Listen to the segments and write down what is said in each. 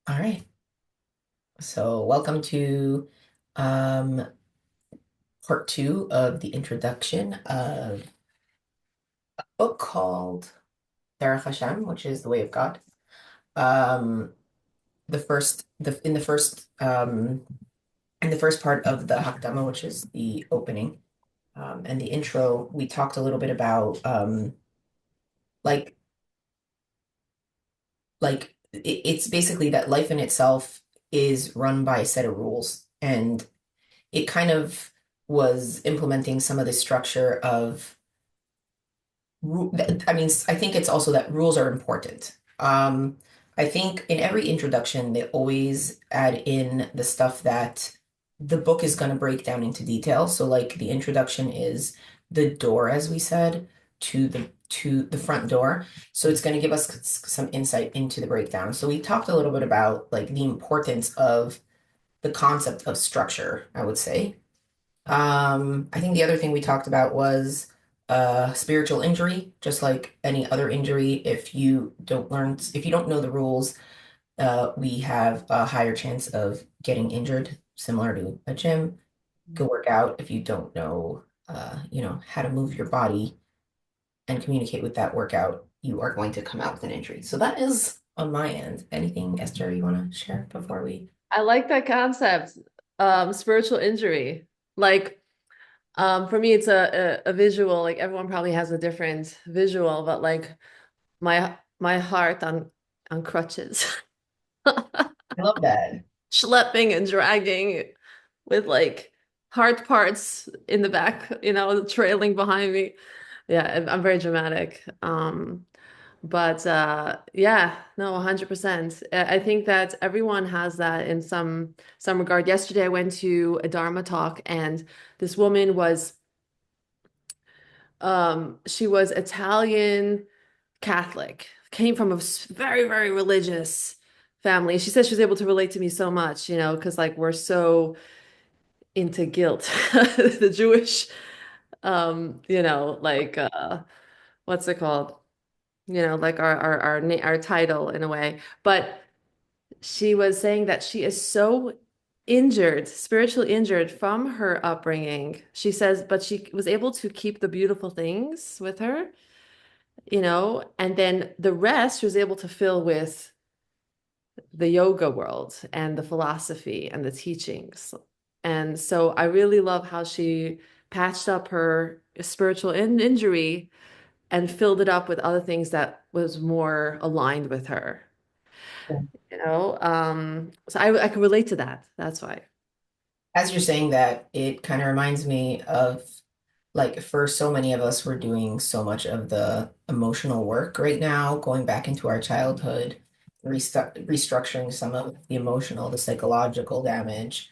All right. So welcome to um, part two of the introduction of a book called Derech Hashem, which is the way of God. Um, the first, the in the first, in the first part of the Hakdama, which is the opening, and the intro, we talked a little bit about like it's basically that life in itself is run by a set of rules, and it kind of was implementing some of the structure of I mean, I think it's also that rules are important. I think in every introduction, they always add in the stuff that the book is going to break down into detail. So, like the introduction is the door, as we said, to the front door. So it's going to give us some insight into the breakdown. So we talked a little bit about like the importance of the concept of structure, I would say. I think the other thing we talked about was spiritual injury, just like any other injury. If you don't know the rules, we have a higher chance of getting injured, similar to a gym. Go work out if you don't know, how to move your body and communicate with that workout, you are going to come out with an injury. So that is on my end. Anything, Esther, you want to share before we? I like that concept. Spiritual injury. Like, for me, it's a visual. Like everyone probably has a different visual, but like my heart on crutches, I love that. schlepping and dragging with like heart parts in the back, trailing behind me. Yeah, I'm very dramatic. But yeah, no, 100%. I think that everyone has that in some regard. Yesterday I went to a Dharma talk and this woman was she was Italian Catholic, came from a very, very religious family. She said she was able to relate to me so much, because like we're so into guilt. The Jewish like what's it called? Like our title in a way. But she was saying that she is so injured, spiritually injured from her upbringing. She says, but she was able to keep the beautiful things with her, and then the rest she was able to fill with the yoga world and the philosophy and the teachings. And so I really love how she patched up her spiritual injury and filled it up with other things that was more aligned with her. So I can relate to that. That's why. As you're saying that, it kind of reminds me of like for so many of us, we're doing so much of the emotional work right now, going back into our childhood, restructuring some of the emotional, the psychological damage.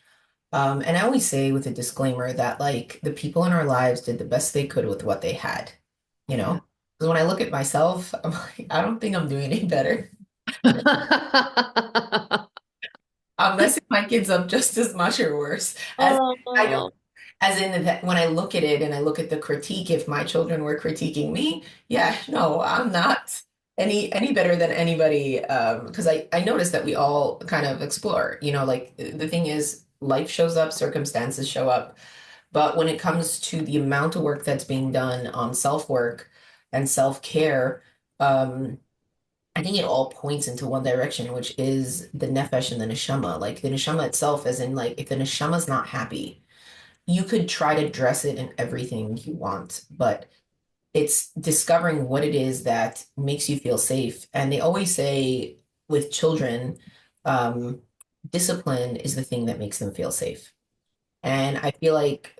And I always say with a disclaimer that like the people in our lives did the best they could with what they had, you Yeah. know? Because when I look at myself, I'm like, I don't think I'm doing any better. I'm messing my kids up just as much or worse. As I don't, Oh, as in that when I look at it and I look at the critique, if my children were critiquing me, yeah, no, I'm not any better than anybody. Because I noticed that we all kind of explore, like the thing is life shows up, circumstances show up. But when it comes to the amount of work that's being done on self-work and self-care, um, I think it all points into one direction, which is the nefesh and the neshama. Like the neshama itself, as in like if the neshama's not happy, you could try to dress it in everything you want, but it's discovering what it is that makes you feel safe. And they always say with children, um, discipline is the thing that makes them feel safe. And I feel like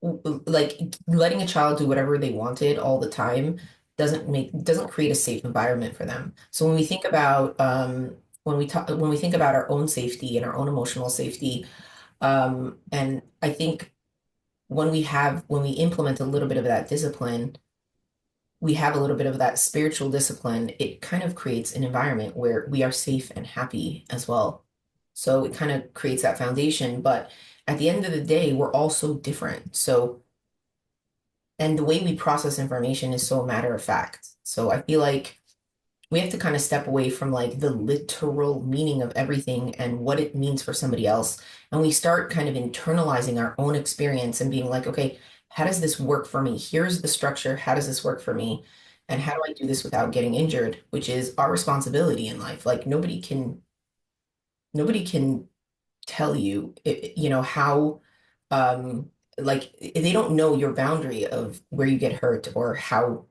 letting a child do whatever they wanted all the time doesn't create a safe environment for them. So when we think about when we think about our own safety and our own emotional safety, and I think when we implement a little bit of that discipline, we have a little bit of that spiritual discipline, it kind of creates an environment where we are safe and happy as well. So it kind of creates that foundation. But at the end of the day, we're all so different. So and the way we process information is so matter of fact. So I feel like we have to kind of step away from like the literal meaning of everything and what it means for somebody else. And we start kind of internalizing our own experience and being like, okay, how does this work for me? Here's the structure. How does this work for me? And how do I do this without getting injured, which is our responsibility in life. Like nobody can tell you, how, like they don't know your boundary of where you get hurt or how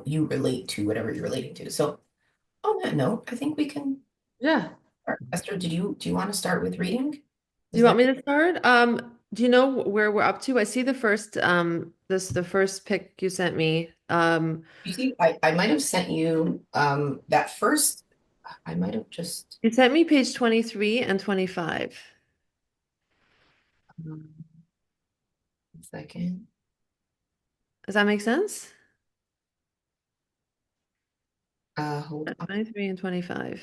you relate to whatever you're relating to. So on that note, I think we can Yeah. start. Esther, do you want to start with reading? Do Is you want that me to start? Do you know where we're up to? I see the first the first pic you sent me. you see? I might have sent you that first. I might have just You sent me page 23 and 25. um, 1 second. Does that make sense? Hold on. 23 and 25.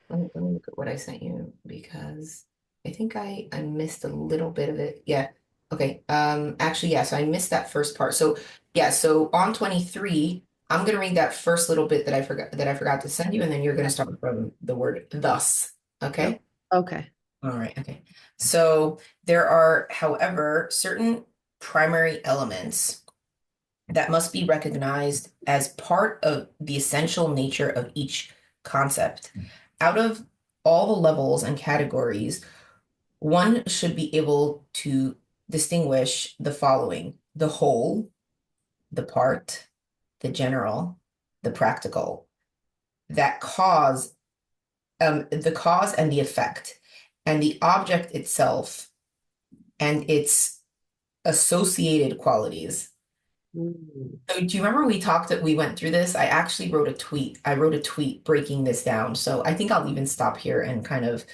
Let me look at what I sent you because I think I missed a little bit of it. Yeah. Okay. Actually, yeah, so I missed that first part. So yeah, so on 23, I'm gonna read that first little bit that I forgot to send you, and then you're gonna start from the word thus. Yep. Okay? Okay. All right, okay. So there are, however, certain primary elements that must be recognized as part of the essential nature of each concept. Out of all the levels and categories, one should be able to distinguish the following: the whole, the part, the general, the practical, that the cause and the effect, and the object itself and its associated qualities. Mm. So do you remember we went through this? I actually wrote a tweet. I wrote a tweet breaking this down. So I think I'll even stop here and kind of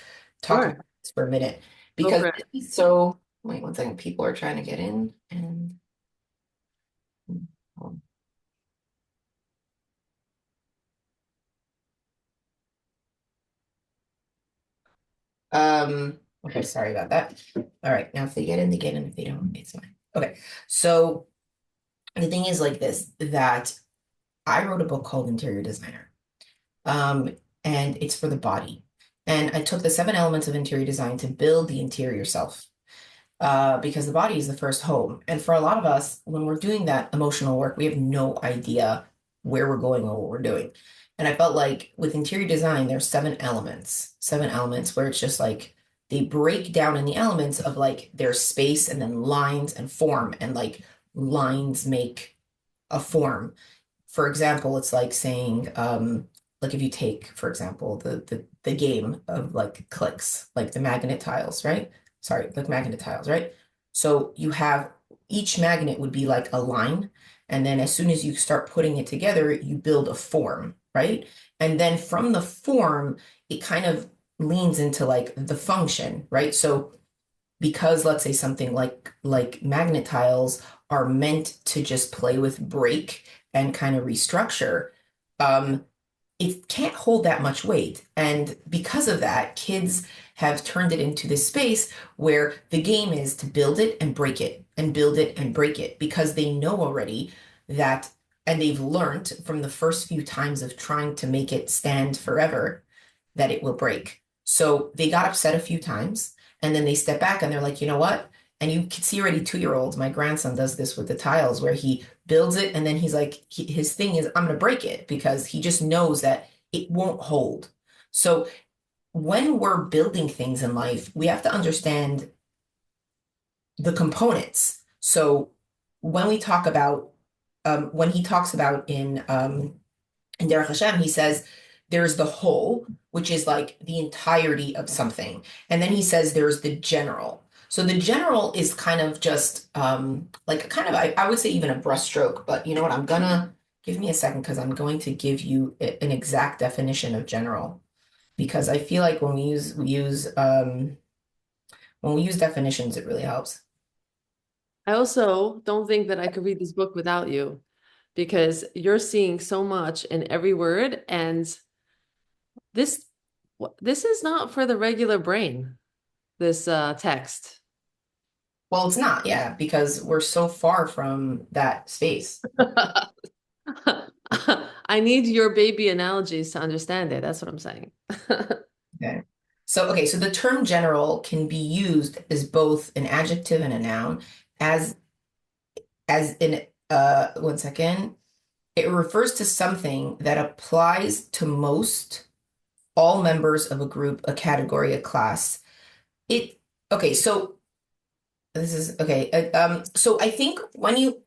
talk Sure. about this for a minute Go because for it. this is so, wait 1 second, people are trying to get in and okay, sorry about that. All right, now if they get in, they get in. If they don't, it's fine. Okay. So the thing is like this, that I wrote a book called Interior Designer. Um, and it's for the body. And I took the 7 elements of interior design to build the interior self, because the body is the first home. And for a lot of us, when we're doing that emotional work, we have no idea where we're going or what we're doing. And I felt like with interior design, there's 7 elements where it's just like they break down in the elements of like there's space and then lines and form, and like lines make a form. For example, it's like saying, like if you take, for example, the game of like clicks, like the magnet tiles, right? Sorry, like magnet tiles, right? So you have each magnet would be like a line, and then as soon as you start putting it together, you build a form, right? And then from the form, it kind of leans into like the function, right? So because let's say something like magnet tiles are meant to just play with break and kind of restructure, um, it can't hold that much weight. And because of that, kids have turned it into this space where the game is to build it and break it and build it and break it because they know already that, and they've learned from the first few times of trying to make it stand forever that it will break. So they got upset a few times and then they step back and they're like, you know what? And you can see already 2 year olds. My grandson does this with the tiles where he builds it and then he's like, his thing is, I'm going to break it because he just knows that it won't hold. So when we're building things in life, we have to understand the components. So when we talk about, when he talks about in Derech Hashem, he says there's the whole, which is like the entirety of something. And then he says there's the general. So the general is kind of just like kind of, I would say even a brushstroke, but you know what? I'm gonna give me a second because I'm going to give you an exact definition of general because I feel like when we use definitions, it really helps. I also don't think that I could read this book without you because you're seeing so much in every word, and this this is not for the regular brain, this text. Well, it's not, yeah, because we're so far from that space. I need your baby analogies to understand it. That's what I'm saying. Okay. So the term general can be used as both an adjective and a noun. As as in one second, it refers to something that applies to most all members of a group, a category, a class. It okay, so this is okay. So I think when you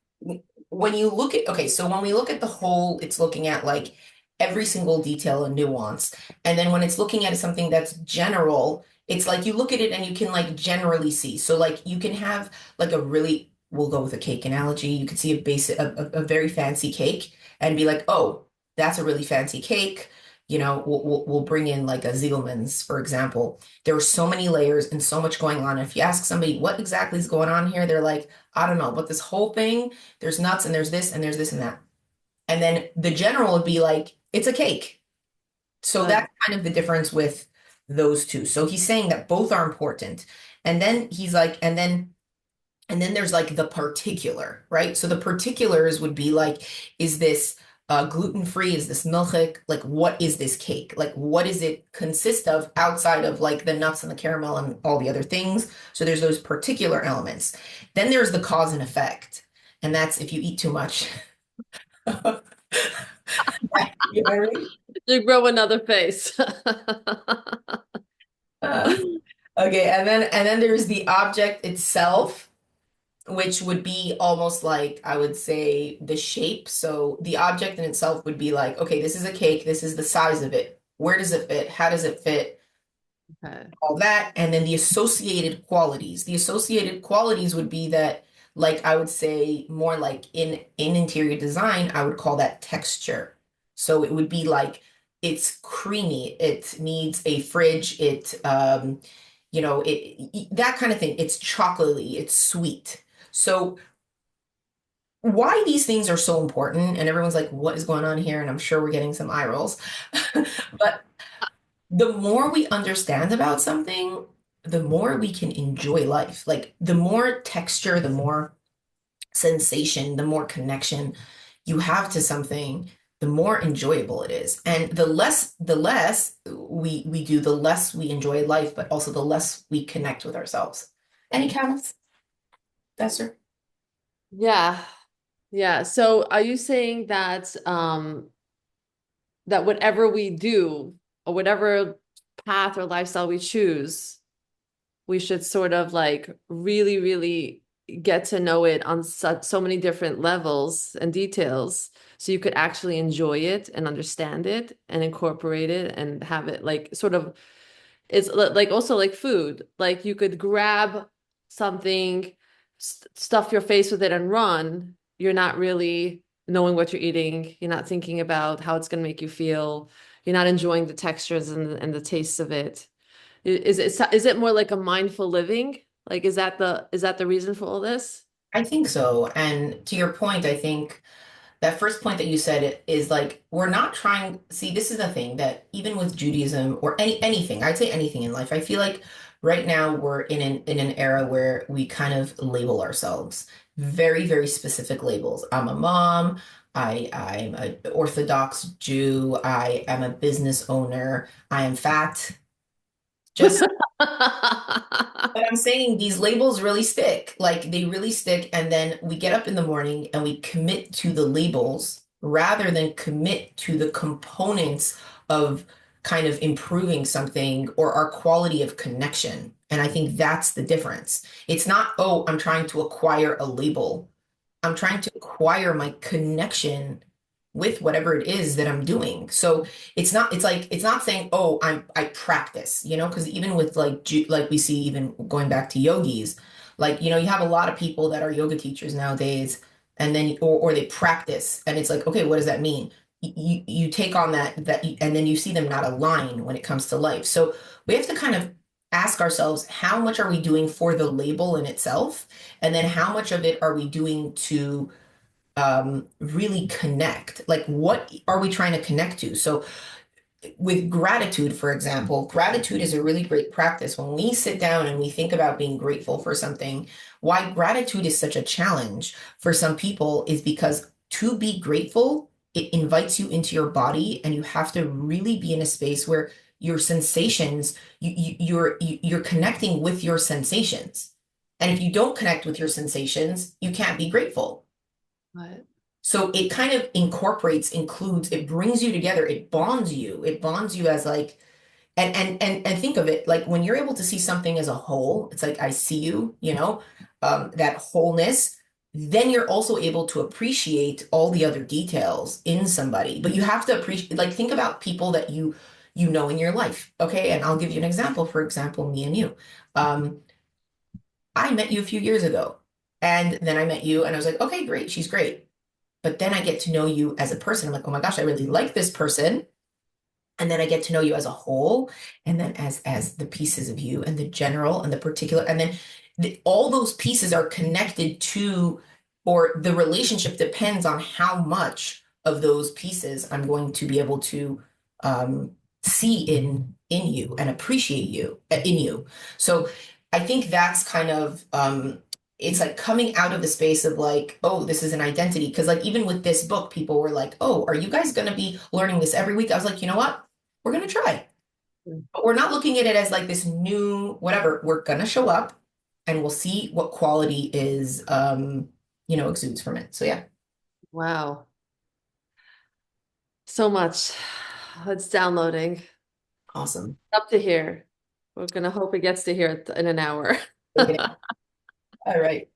look at okay, so when we look at the whole, it's looking at like every single detail and nuance. And then when it's looking at something that's general, it's like you look at it and you can like generally see. So like you can have like a really, we'll go with a cake analogy. You could see a basic, a very fancy cake and be like, oh, that's a really fancy cake. You know, we'll bring in like a Ziegelman's, for example. There are so many layers and so much going on. If you ask somebody what exactly is going on here, they're like, I don't know, but this whole thing, there's nuts and there's this and there's this and that. And then the general would be like, it's a cake. So Uh, that's kind of the difference with those two. So he's saying that both are important. And then he's like, and then there's like the particular, right? So the particulars would be like, is this gluten-free? Is this milchik? Like, what is this cake? Like, what does it consist of outside of like the nuts and the caramel and all the other things? So there's those particular elements. Then there's the cause and effect. And that's if you eat too much. You know what I mean? you grow another face. Uh, okay, and then there's the object itself, which would be almost like I would say the shape. So the object in itself would be like, okay, this is a cake, this is the size of it. Where does it fit? How does it fit? Okay. All that. And then the associated qualities. The associated qualities would be that, like I would say more like in interior design, I would call that texture. So it would be like it's creamy, it needs a fridge, you know, that kind of thing. It's chocolatey, it's sweet. So why these things are so important, and everyone's like, what is going on here? And I'm sure we're getting some eye rolls. But the more we understand about something, the more we can enjoy life. Like the more texture, the more sensation, the more connection you have to something, the more enjoyable it is. And the less we do, the less we enjoy life, but also the less we connect with ourselves. Any comments, Esther? Yeah. Yeah. So are you saying that that whatever we do or whatever path or lifestyle we choose, we should sort of like really, really get to know it on so many different levels and details so you could actually enjoy it and understand it and incorporate it and have it like sort of it's like also like food. Like you could grab something, stuff your face with it and run. You're not really knowing what you're eating. You're not thinking about how it's going to make you feel. You're not enjoying the textures and the tastes of it. Is it more like a mindful living? Like is that the reason for all this? I think so. And to your point, I think that first point that you said is like we're not trying, see, this is the thing that even with Judaism or anything, I'd say anything in life, I feel like right now we're in an era where we kind of label ourselves very, very specific labels. I'm a mom, I'm an Orthodox Jew, I am a business owner, I am fat. Just but I'm saying these labels really stick. Like they really stick. And then we get up in the morning and we commit to the labels rather than commit to the components of kind of improving something or our quality of connection. And I think that's the difference. It's not, oh, I'm trying to acquire a label. I'm trying to acquire my connection with whatever it is that I'm doing. So it's like it's not saying, oh, I practice, you know, because even with like like we see even going back to yogis, like, you know, you have a lot of people that are yoga teachers nowadays and then or they practice and it's like, okay, what does that mean? You take on that and then you see them not align when it comes to life. So we have to kind of ask ourselves, how much are we doing for the label in itself? And then how much of it are we doing to really connect? Like, what are we trying to connect to? So, with gratitude, for example, gratitude is a really great practice. When we sit down and we think about being grateful for something, why gratitude is such a challenge for some people is because to be grateful it invites you into your body, and you have to really be in a space where your sensations, you're connecting with your sensations. And if you don't connect with your sensations, you can't be grateful. What? So it kind of incorporates, includes, it brings you together, it bonds you. It bonds you as like, and think of it like when you're able to see something as a whole, it's like I see you, that wholeness, then you're also able to appreciate all the other details in somebody. But you have to appreciate, like think about people that you know in your life. Okay. And I'll give you an example. For example, me and you. Um, I met you a few years ago. And then I met you and I was like, okay, great, she's great. But then I get to know you as a person. I'm like, oh my gosh, I really like this person. And then I get to know you as a whole, and then as the pieces of you and the general and the particular, and then all those pieces are connected to, or the relationship depends on how much of those pieces I'm going to be able to see in you and appreciate you in you. So I think that's kind of it's like coming out of the space of like, oh, this is an identity. Because like even with this book, people were like, oh, are you guys going to be learning this every week? I was like, you know what? We're going to try. But we're not looking at it as like this new whatever. We're going to show up and we'll see what quality is, exudes from it. So yeah, Wow. So much. It's downloading. awesome. Up to here. We're gonna hope it gets to here in an hour. Okay. All right.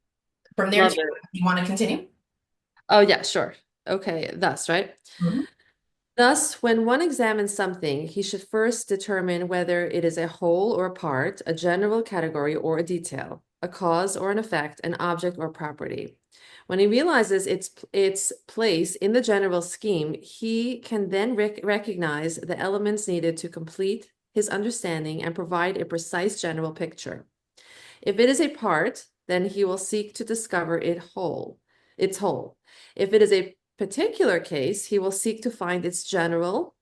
From there, Love to it. you want to continue? Oh yeah, sure. Okay, thus, right? Mhm. Thus, when one examines something, he should first determine whether it is a whole or a part, a general category or a detail, a cause or an effect, an object or property. When he realizes its place in the general scheme, he can then recognize the elements needed to complete his understanding and provide a precise general picture. If it is a part, then he will seek to discover its whole. If it is a particular case, he will seek to find its general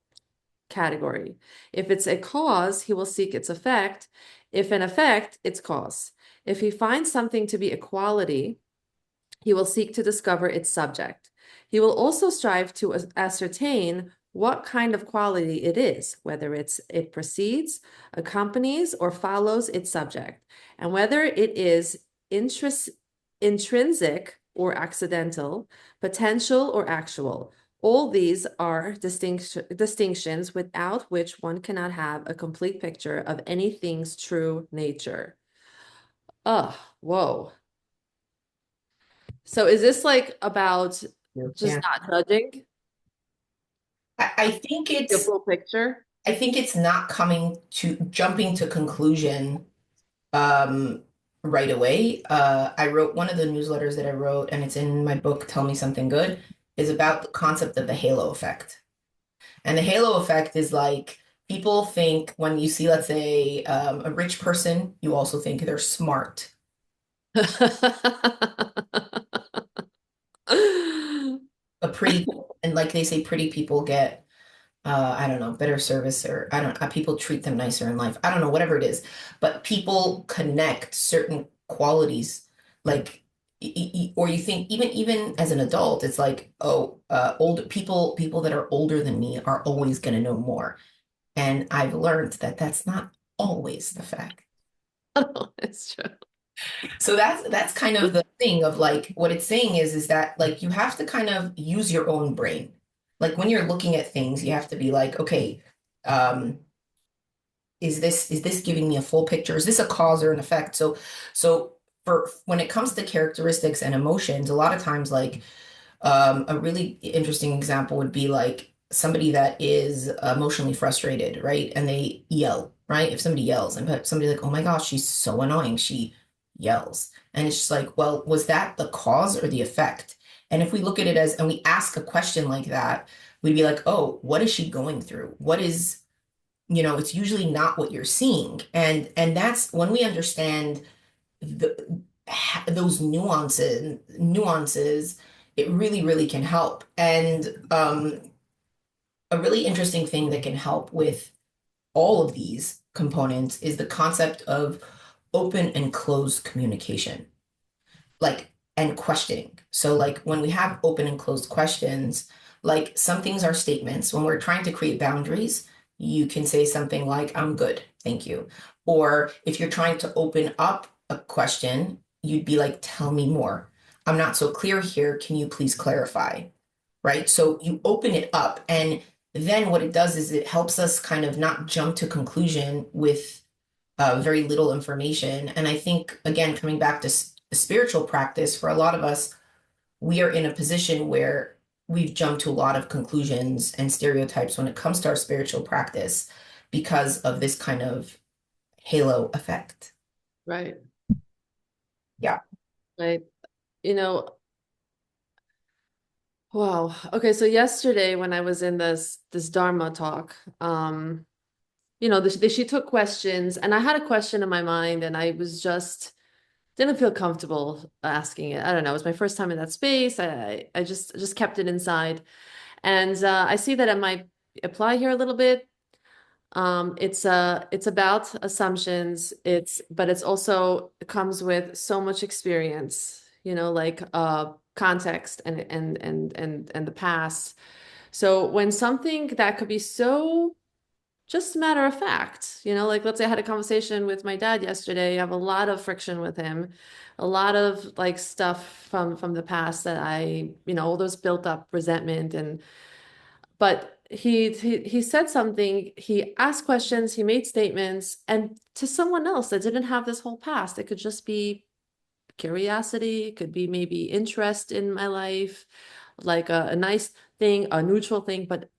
category. If it's a cause, he will seek its effect. If an effect, its cause. If he finds something to be a quality, he will seek to discover its subject. He will also strive to ascertain what kind of quality it is, whether it precedes, accompanies, or follows its subject, and whether it is intrinsic or accidental, potential or actual. All these are distinctions without which one cannot have a complete picture of anything's true nature. Oh, whoa. So is this like about just Yeah. not judging I think the it's full picture? not coming to jumping to conclusion um right away. I wrote one of the newsletters that I wrote, and it's in my book, Tell Me Something Good, is about the concept of the halo effect. And the halo effect is like people think when you see, let's say, a rich person, you also think they're smart. A pretty, and like they say, pretty people get, I don't know, better service, or I don't, people treat them nicer in life. I don't know, whatever it is. But people connect certain qualities, like, or you think even as an adult, it's like, oh, older people that are older than me are always going to know more. And I've learned that that's not always the fact. It's true. So that's kind of the thing of like what it's saying is that like you have to kind of use your own brain. Like when you're looking at things, you have to be like, okay, um, is this giving me a full picture? Is this a cause or an effect? So for when it comes to characteristics and emotions, a lot of times like a really interesting example would be like somebody that is emotionally frustrated, right? And they yell, right? If somebody yells and somebody like, oh my gosh, she's so annoying, she yells. And it's just like, well, was that the cause or the effect? And if we look at it as, and we ask a question like that, we'd be like, oh, what is she going through? What is, it's usually not what you're seeing. And that's when we understand the, those nuances, it really, really can help. And a really interesting thing that can help with all of these components is the concept of open and closed communication, like, and questioning. So, like, when we have open and closed questions, Like some things are statements. When we're trying to create boundaries, you can say something like, I'm good, thank you. Or if you're trying to open up a question, you'd be like, tell me more. I'm not so clear here. Can you please clarify? Right? So you open it up, and then what it does is it helps us kind of not jump to conclusion with very little information. And I think, again, coming back to spiritual practice, for a lot of us, we are in a position where we've jumped to a lot of conclusions and stereotypes when it comes to our spiritual practice because of this kind of halo effect. Right. Yeah. Right. You know, wow. Okay, so yesterday when I was in this Dharma talk, she took questions, and I had a question in my mind, and I was just didn't feel comfortable asking it. I don't know. It was my first time in that space. I just kept it inside, and I see that it might apply here a little bit. It's about assumptions. But it's also it comes with so much experience. Like context and the past. So when something that could be so just matter of fact, like let's say I had a conversation with my dad yesterday. I have a lot of friction with him, a lot of like stuff from the past that all those built up resentment but he said something, he asked questions, he made statements, and to someone else that didn't have this whole past, it could just be curiosity, it could be maybe interest in my life, like a nice thing, a neutral thing, but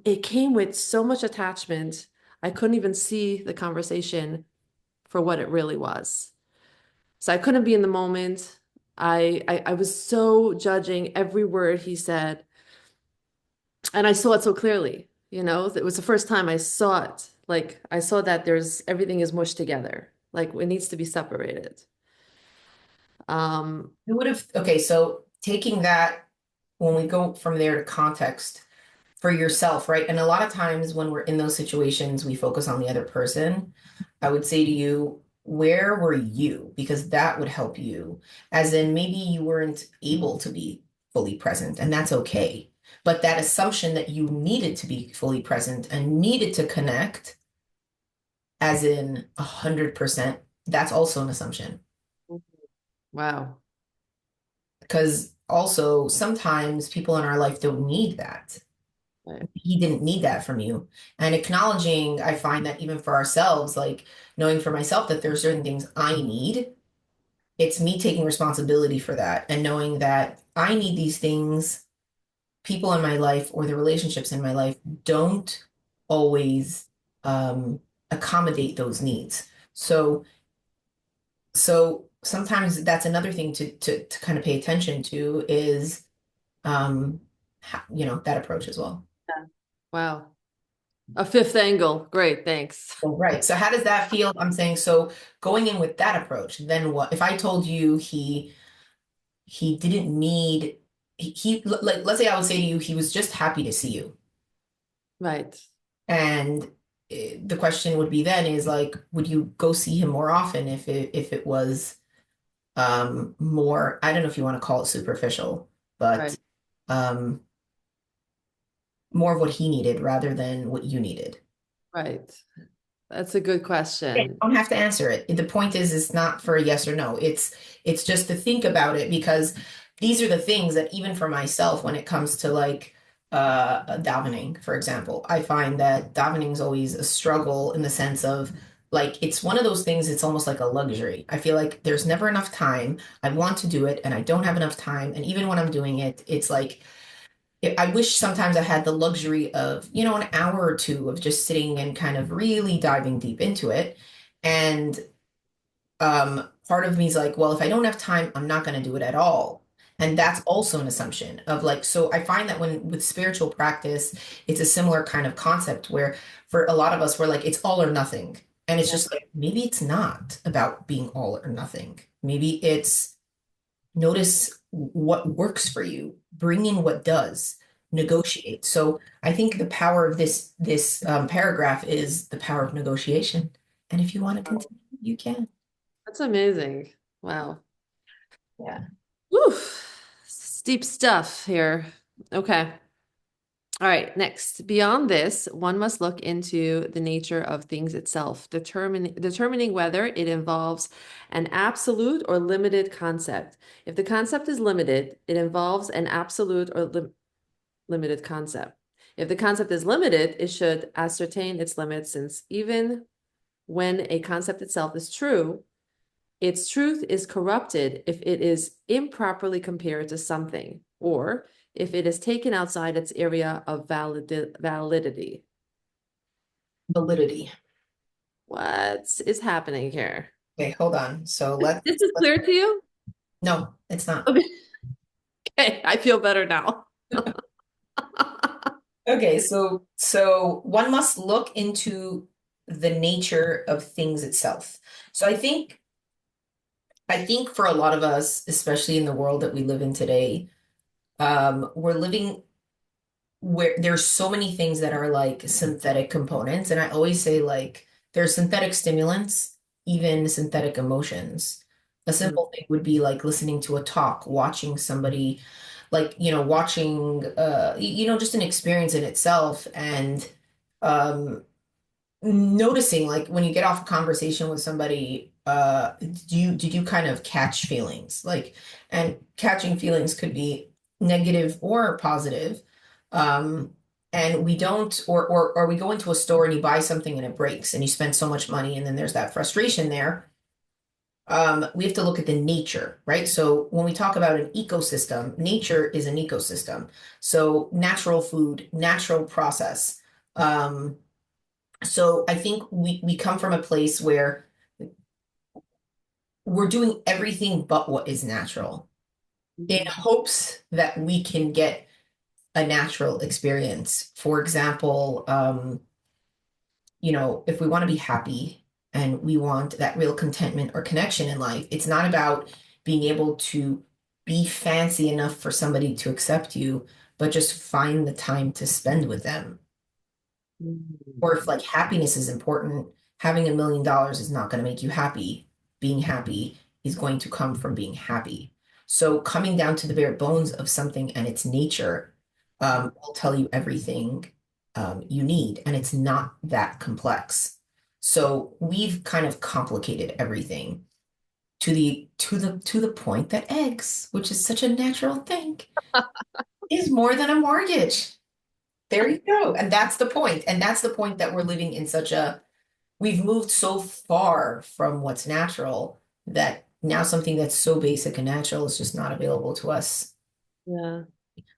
it came with so much attachment. I couldn't even see the conversation for what it really was. So I couldn't be in the moment. I was so judging every word he said, and I saw it so clearly. It was the first time I saw it. Like I saw that there's everything is mushed together. Like it needs to be separated. Um, Who would have, okay, so taking that, when we go from there to context for yourself, right? And a lot of times when we're in those situations, we focus on the other person. I would say to you, where were you? Because that would help you. As in, maybe you weren't able to be fully present, and that's okay. But that assumption that you needed to be fully present and needed to connect, as in 100%, that's also an assumption. wow. Because also sometimes people in our life don't need that. Right. He didn't need that from you. And acknowledging, I find that even for ourselves, like knowing for myself that there are certain things I need, it's me taking responsibility for that and knowing that I need these things. People in my life or the relationships in my life don't always um, accommodate those needs. So sometimes that's another thing to kind of pay attention to is that approach as well. Yeah. Wow. A fifth angle. Great, thanks. Oh, right. So how does that feel? I'm saying, so going in with that approach, then what? If I told you he didn't need like let's say I would say to you he was just happy to see you. Right, And the question would be then is like, would you go see him more often if it was more, I don't know if you want to call it superficial, but right, um more of what he needed rather than what you needed? right. That's a good Yeah, you question. don't have to answer it. The point is, it's not for a yes or no. It's just to think about it because these are the things that even for myself, when it comes to like davening, for example, I find that davening is always a struggle in the sense of like it's one of those things, it's almost like a luxury. I feel like there's never enough time. I want to do it and I don't have enough time. And even when I'm doing it, it's like I wish sometimes I had the luxury of, an hour or two of just sitting and kind of really diving deep into it. And part of me is like, well, if I don't have time, I'm not going to do it at all. And that's also an assumption of like, so I find that when with spiritual practice, it's a similar kind of concept where for a lot of us, we're like, it's all or nothing. And it's Yeah, just like, maybe it's not about being all or nothing. Maybe it's notice what works for you, bring in what does, negotiate. So I think the power of this paragraph is the power of negotiation. And if you want to continue, you can. that's amazing. Wow. Yeah. Whew. Deep stuff here. Okay. All right, next. Beyond this, one must look into the nature of things itself, determining whether it involves an absolute or limited concept. If the concept is limited, it involves an absolute or limited concept. If the concept is limited, it should ascertain its limits, since even when a concept itself is true, its truth is corrupted if it is improperly compared to something, or if it is taken outside its area of validity. Validity. What is happening here? Okay, hold on. So This is let's clear to you? no, it's not. Okay, okay, I feel better now. Okay, so one must look into the nature of things itself. So I think for a lot of us, especially in the world that we live in today, we're living where there's so many things that are like synthetic components. And I always say like there's synthetic stimulants, even synthetic emotions. A Mm, simple thing would be like listening to a talk, watching somebody, like, watching, just an experience in itself. And um, noticing like when you get off a conversation with somebody, did you kind of catch feelings? Like, and catching feelings could be negative or positive. Um, and we don't, or we go into a store and you buy something and it breaks and you spend so much money and then there's that frustration there. We have to look at the nature, right? So when we talk about an ecosystem, nature is an ecosystem. So natural food, natural process. Um, so I think we come from a place where we're doing everything but what is natural in mm, hopes that we can get a natural experience. For example, if we want to be happy and we want that real contentment or connection in life, it's not about being able to be fancy enough for somebody to accept you, but just find the time to spend with them. Or if like happiness is important, having $1 million is not going to make you happy. Being happy is going to come from being happy. So coming down to the bare bones of something and its nature will tell you everything you need, and it's not that complex. So we've kind of complicated everything to the point that eggs, which is such a natural thing, is more than a mortgage. There you go. And that's the point. And that's the point that we're living in we've moved so far from what's natural that now something that's so basic and natural is just not available to us. yeah.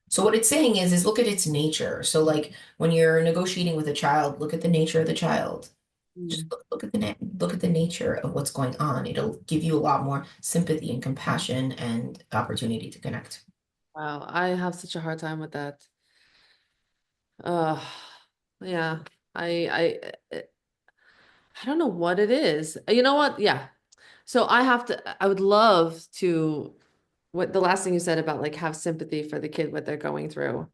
So what it's saying is look at its nature. So like when you're negotiating with a child, look at the nature of the child. Just Mm. look at look at the nature of what's going on. It'll give you a lot more sympathy and compassion and opportunity to connect. Wow, I have such a hard time with that. Uh, yeah. I I don't know what it is. You know what? Yeah. So I would love to, what the last thing you said about like have sympathy for the kid, what they're going through.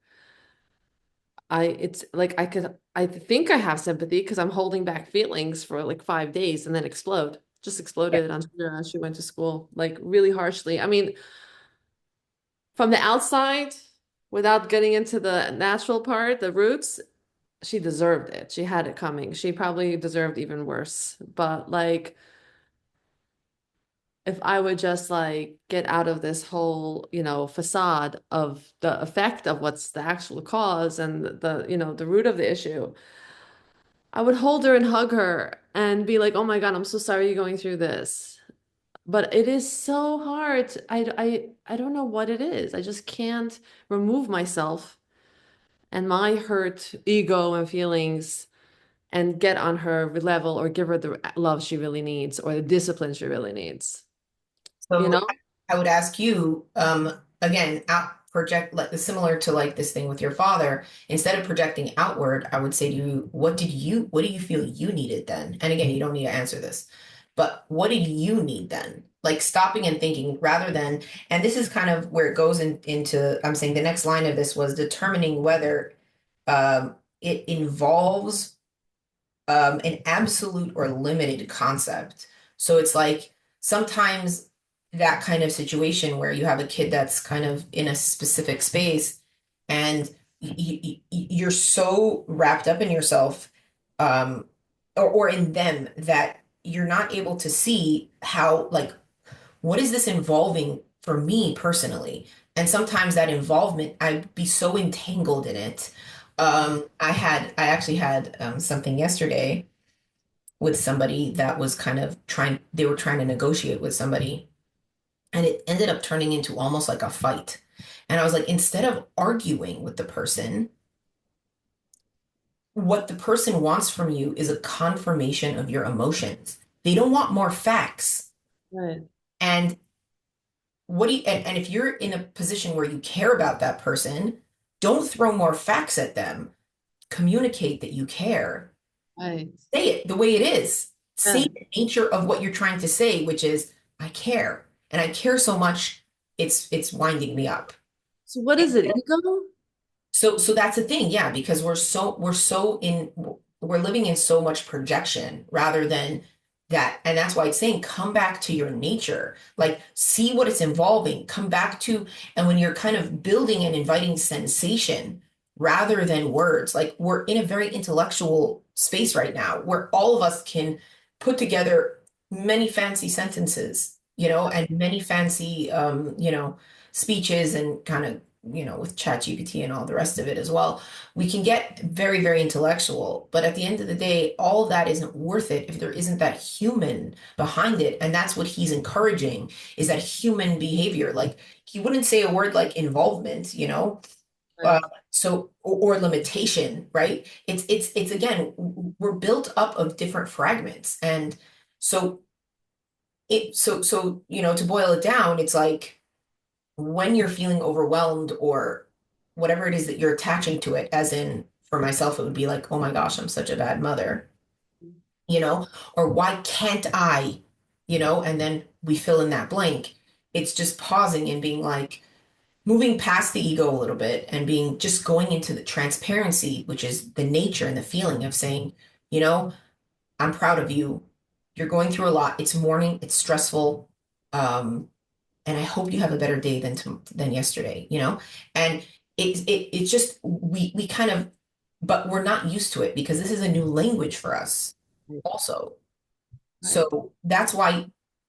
It's like I think I have sympathy because I'm holding back feelings for like 5 days and then explode. Just exploded on her as she went to school, like really harshly. I mean, from the outside, without getting into the natural part, the roots, she deserved it. She had it coming. She probably deserved even worse. But like, if I would just like get out of this whole, facade of the effect of what's the actual cause and the root of the issue, I would hold her and hug her and be like, "Oh my God, I'm so sorry you're going through this." But it is so hard. I don't know what it is. I just can't remove myself and my hurt ego and feelings and get on her level or give her the love she really needs or the discipline she really needs. You So know? I would ask you, again, out project like similar to like this thing with your father, instead of projecting outward, I would say to you, what do you feel you needed then? And again, you don't need to answer this, but what did you need then? Like stopping and thinking rather than, and this is kind of where it goes into, I'm saying the next line of this was determining whether it involves an absolute or limited concept. So it's like sometimes that kind of situation where you have a kid that's kind of in a specific space and you're so wrapped up in yourself, um, or in them that you're not able to see how, like, what is this involving for me personally? And sometimes that involvement, I'd be so entangled in it. I actually had something yesterday with somebody that was kind of they were trying to negotiate with somebody, and it ended up turning into almost like a fight. And I was like, instead of arguing with the person, what the person wants from you is a confirmation of your emotions. They don't want more facts. Right. And and if you're in a position where you care about that person, don't throw more facts at them. Communicate that you care. Right. Say it the way it is. Say Yeah. the nature of what you're trying to say, which is, I care. And I care so much, it's winding me up. So what is it? Ego? So that's the thing, yeah, because we're living in so much projection rather than that. And that's why it's saying come back to your nature. Like see what it's involving, come back to, and when you're kind of building and inviting sensation rather than words, like we're in a very intellectual space right now where all of us can put together many fancy sentences, and many fancy speeches and kind of with ChatGPT and all the rest of it as well, we can get very, very intellectual. But at the end of the day, all of that isn't worth it if there isn't that human behind it. And that's what he's encouraging is that human behavior. Like he wouldn't say a word like involvement, uh, Right. or limitation, right? It's again, we're built up of different fragments. And so to boil it down, it's like when you're feeling overwhelmed or whatever it is that you're attaching to it, as in for myself, it would be like, oh my gosh, I'm such a bad mother, you know, or why can't I, and then we fill in that blank. It's just pausing and being like, moving past the ego a little bit and being just going into the transparency, which is the nature and the feeling of saying, you know, I'm proud of you. You're going through a lot. It's morning, it's stressful. Um, and I hope you have a better day than yesterday. And it's just we kind of, but we're not used to it because this is a new language for us Right. also. Right. So that's why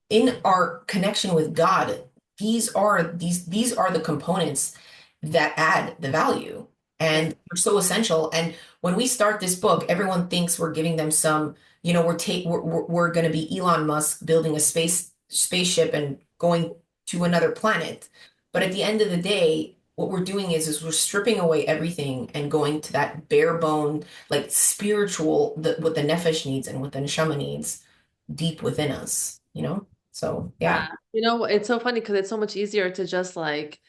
in our connection with God, these are the components that add the value Yeah. and are so essential. And when we start this book, everyone thinks we're giving them some, we're going to be Elon Musk building a spaceship and going to another planet. But at the end of the day, what we're doing is we're stripping away everything and going to that bare bone, like spiritual, what the nefesh needs and what the neshama needs deep within us. So yeah. It's so funny because it's so much easier to just like,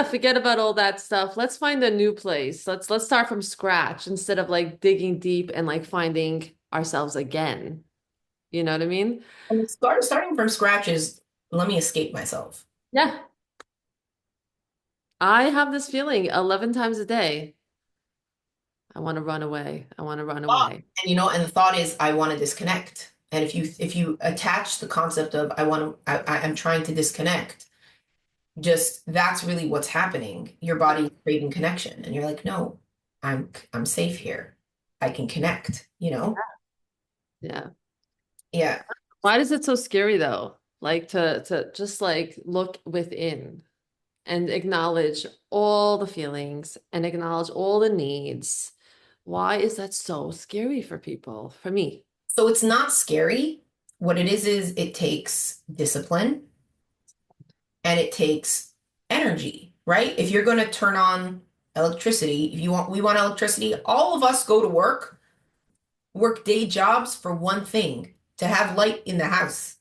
forget about all that stuff. Let's find a new place. Let's start from scratch instead of like digging deep and like finding ourselves again. You know what I mean? And starting from scratch is let me escape myself. Yeah. I have this feeling 11 times a day. I want to run away. I want to run away. And the thought is I want to disconnect. And if you attach the concept of I'm trying to disconnect, just that's really what's happening. Your body is craving connection, and you're like, no, I'm safe here. I can connect. Yeah. Yeah. Why is it so scary though? Like to just like look within and acknowledge all the feelings and acknowledge all the needs. Why is that so scary for people? For me. So it's not scary. What it is it takes discipline and it takes energy, right? If you're going to turn on electricity, we want electricity, all of us go to work day jobs for one thing, to have light in the house.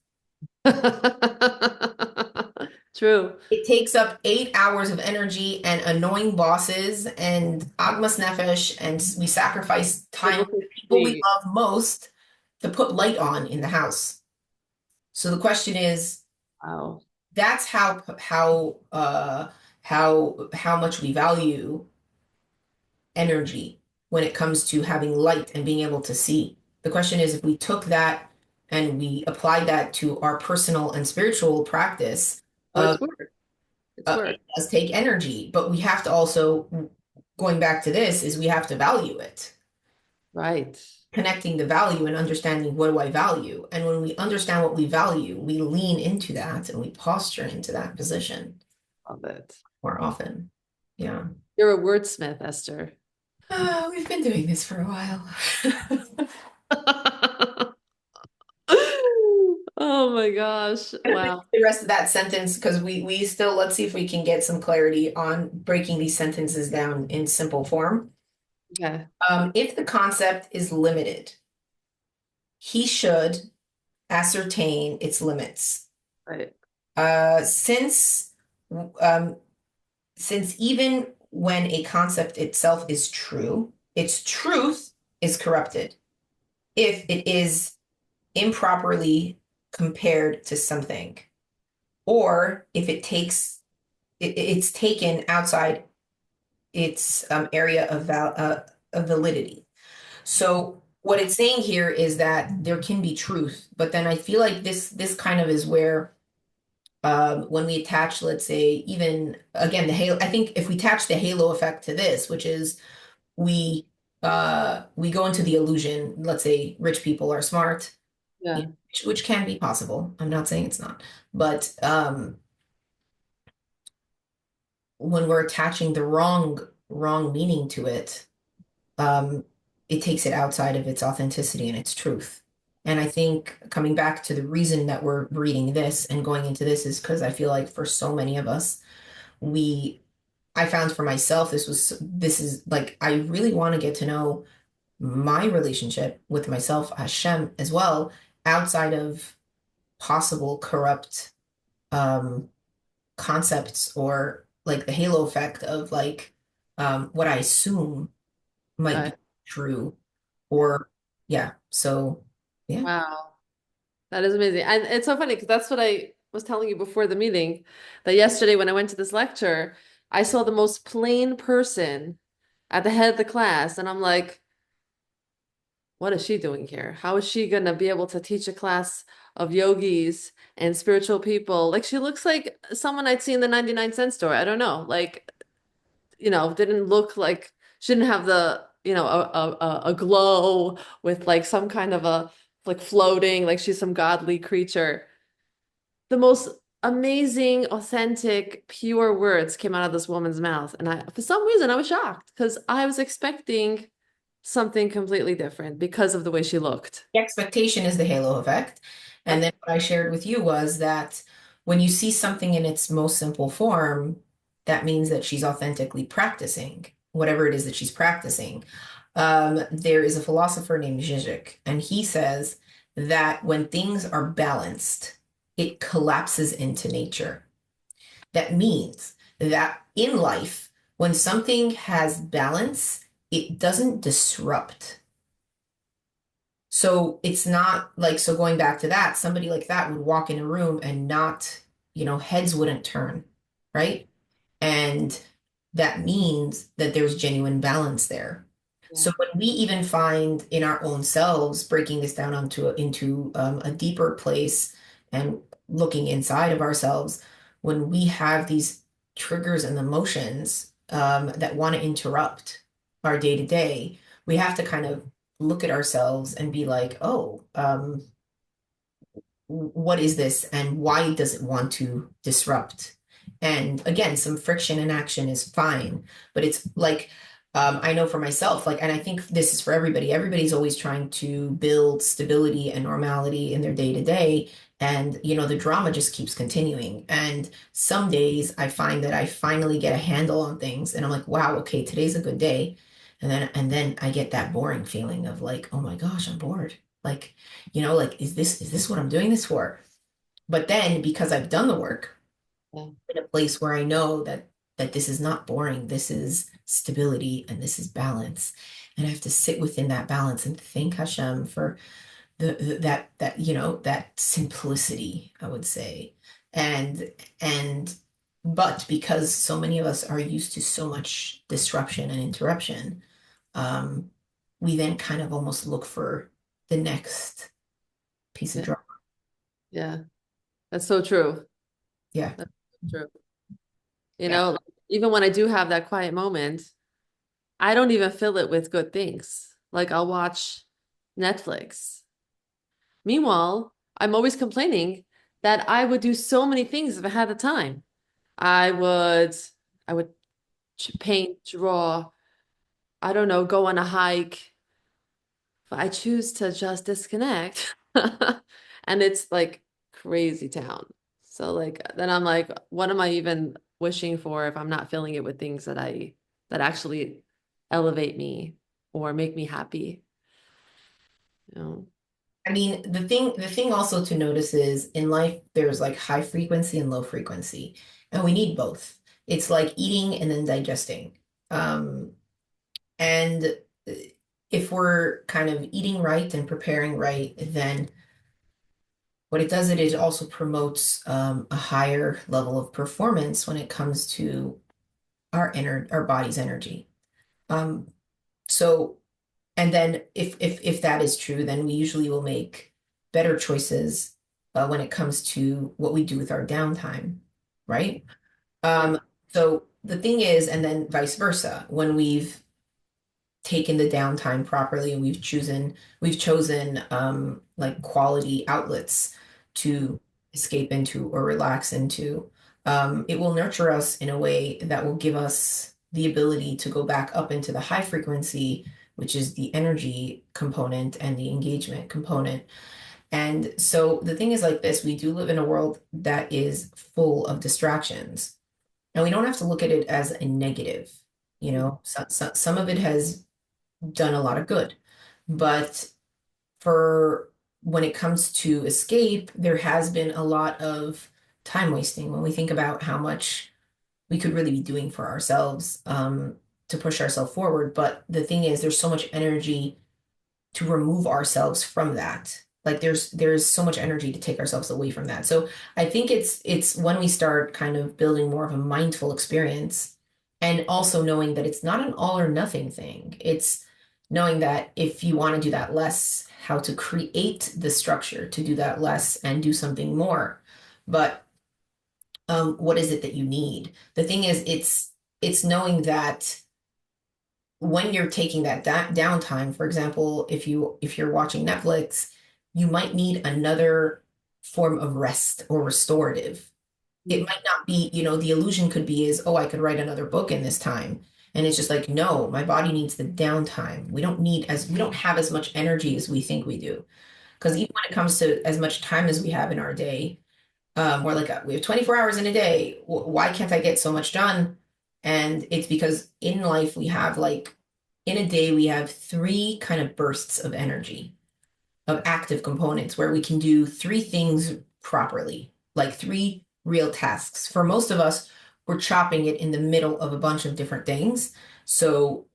True. It takes up 8 hours of energy and annoying bosses and agmas nefesh, and we sacrifice time Able with to the people we see. love most to put light on in the house. So the question is, Wow. that's how much we value energy when it comes to having light and being able to see. The question is, if we took that and we applied that to our personal and spiritual practice, Oh, uh, it's work. It's it work. does take energy, but we have to also. going back to this is we have to value it, Right. connecting the value and understanding what do I value. And when we understand what we value, we lean into that and we posture into that position Love it. more often. Yeah. You're a wordsmith, Esther. We've been doing this for a while. Oh my gosh. I'm gonna Wow. finish the rest of that sentence because we still, let's see if we can get some clarity on breaking these sentences down in simple form. Okay. If the concept is limited, he should ascertain its limits. Right. Uh, since um, since even when a concept itself is true, its truth is corrupted if it is improperly compared to something, or if it's taken outside its area of validity. So what it's saying here is that there can be truth, but then I feel like this kind of is where when we attach, let's say, even again the halo. I think if we attach the halo effect to this, which is we we go into the illusion. Let's say rich people are smart, Yeah. which can be possible. I'm not saying it's not, but when we're attaching the wrong meaning to it, um, it takes it outside of its authenticity and its truth. And I think coming back to the reason that we're reading this and going into this is because I feel like for so many of us, we I found for myself this is like I really want to get to know my relationship with myself, Hashem, as well, outside of possible corrupt um concepts or like the halo effect of like what I assume might be Right. true Yeah. or yeah. So yeah, Wow. That is amazing. And it's so funny because that's what I was telling you before the meeting, that yesterday when I went to this lecture, I saw the most plain person at the head of the class. And I'm like, what is she doing here? How is she going to be able to teach a class of yogis and spiritual people? Like she looks like someone I'd see in the 99-cent store. I don't know. Like, didn't look like she didn't have the, a glow with like some kind of a like floating, like she's some godly creature. The most amazing, authentic, pure words came out of this woman's mouth. And for some reason, I was shocked because I was expecting something completely different because of the way she looked. the expectation is the halo effect. And Yep. then what I shared with you was that when you see something in its most simple form, that means that she's authentically practicing whatever it is that she's practicing. There is a philosopher named Zizek, and he says that when things are balanced, it collapses into nature. That means that in life, when something has balance, it doesn't disrupt. So it's not like, so going back to that, somebody like that would walk in a room and not, heads wouldn't turn, right? And that means that there's genuine balance there. Yeah. So when we even find in our own selves, breaking this down into a deeper place and looking inside of ourselves, when we have these triggers and emotions that want to interrupt our day to day, we have to kind of look at ourselves and be like, oh, what is this and why does it want to disrupt? And again, some friction in action is fine, but it's like, I know for myself, like, and I think this is for everybody, everybody's always trying to build stability and normality in their day to day. And, the drama just keeps continuing. And some days I find that I finally get a handle on things and I'm like, wow, okay, today's a good day. And then I get that boring feeling of like, oh my gosh, I'm bored. Like, like is this what I'm doing this for? But then because I've done the work Yeah. in a place where I know that this is not boring, this is stability and this is balance. And I have to sit within that balance and thank Hashem for that simplicity, I would say. And but because so many of us are used to so much disruption and interruption, um, we then kind of almost look for the next piece of Yeah. drama. Yeah. That's so true. Yeah. That's so true. Yeah. Like, even when I do have that quiet moment, I don't even fill it with good things. Like I'll watch Netflix. Meanwhile, I'm always complaining that I would do so many things if I had the time. I would I would paint, draw, I don't know, go on a hike. But I choose to just disconnect. And it's like crazy town. So like then I'm like, what am I even wishing for if I'm not filling it with things that actually elevate me or make me happy, you know? I mean, the thing also to notice is in life, there's like high frequency and low frequency, and we need both. It's like eating and then digesting. And if we're kind of eating right and preparing right, then what it does, it also promotes a higher level of performance when it comes to our body's energy. Um, so, and then if that is true, then we usually will make better choices when it comes to what we do with our downtime, right? Right. Um, so the thing is, and then vice versa, when we've taken the downtime properly and we've chosen like quality outlets to escape into or relax into, it will nurture us in a way that will give us the ability to go back up into the high frequency, which is the energy component and the engagement component. And so the thing is like this, we do live in a world that is full of distractions. And we don't have to look at it as a negative. Some of it has done a lot of good. But for when it comes to escape, there has been a lot of time wasting when we think about how much we could really be doing for ourselves to push ourselves forward. But the thing is, there's so much energy to remove ourselves from that. Like there's so much energy to take ourselves away from that. So I think it's when we start kind of building more of a mindful experience and also knowing that it's not an all or nothing thing. It's knowing that if you want to do that less, how to create the structure to do that less and do something more. But what is it that you need? The thing is, it's knowing that when you're taking that downtime, for example, if you're watching Netflix, you might need another form of rest or restorative. It Mhm. might not be, the illusion could be is, oh, I could write another book in this time. And it's just like, no, my body needs the downtime. We don't have as much energy as we think we do. Because even when it comes to as much time as we have in our day, we're like, we have 24 hours in a day. Why can't I get so much done? And it's because in life we have like in a day we have three kind of bursts of energy, of active components where we can do three things properly, like three real tasks. For most of us, we're chopping it in the middle of a bunch of different things. So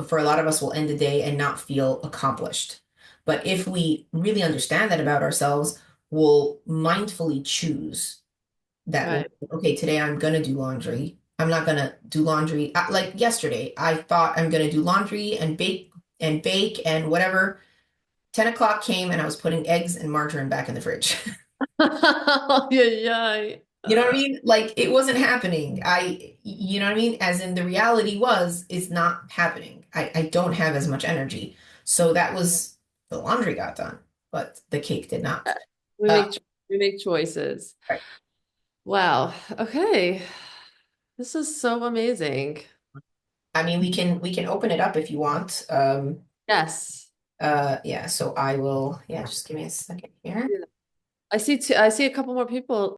for a lot of us, we'll end the day and not feel accomplished. But if we really understand that about ourselves, we'll mindfully choose that, Right. okay, today I'm gonna do laundry. I'm not gonna do laundry. Like yesterday, I thought I'm gonna do laundry and bake and whatever. 10 o'clock came and I was putting eggs and margarine back in the fridge. Yeah, yeah. You know what I mean? Like it wasn't happening. You know what I mean? As in the reality was, it's not happening. I don't have as much energy. So that was the laundry got done, but the cake did not. We Uh, make we make choices. right. Wow. Okay. This is so amazing. I mean, we can open it up if you want. Yes. Yeah, so I will, yeah, just give me a second here. I see a couple more people